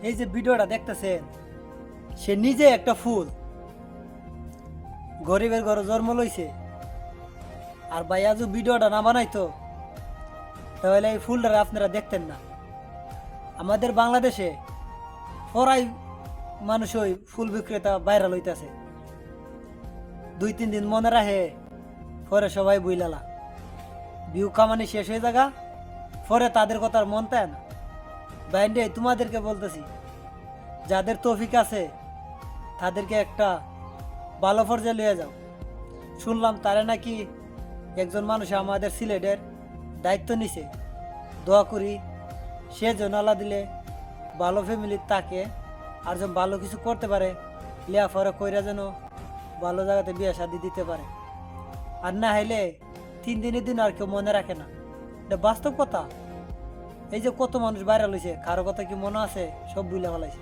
এই যে ভিডিওটা দেখতেছেন, সে নিজে একটা ফুল, গরিবের ঘরে জন্ম লইছে। আর ভাই আজ ভিডিওটা না বানাইতো তাহলে এই ফুলটা আপনারা দেখতেন না। আমাদের বাংলাদেশে পরাই মানুষ ওই ফুল বিক্রেতা ভাইরাল হইতেছে, 2-3 দিন মনে রাখে, পরে সবাই বুইলালা ভিউ কামানি শেষ হয়ে যাগা, পরে তাদের কথা আর মন তাই না। বাইন্ডে তোমাদেরকে বলতেছি, যাদের তৌফিক আছে তাদেরকে একটা ভালো পর্যায়ে লিয়ে যাও। শুনলাম তারা নাকি একজন মানুষ আমাদের সিলেটের দায়িত্ব নিছে। দোয়া করি সে যেন আল্লাহ দিলে ভালো ফ্যামিলির তাকে আর যেন ভালো কিছু করতে পারে, লেয়াফারা কইরা যেন ভালো জায়গাতে বিয়ে শাদি দিতে পারে। আর না হইলে 3 দিনের দিন আর কেউ মনে রাখে না, এটা বাস্তব কথা। এই যে কত মানুষ ভাইরাল হয়েছে, কারো কথা কি মনে আছে? সব ভুলে ফেলাইছে।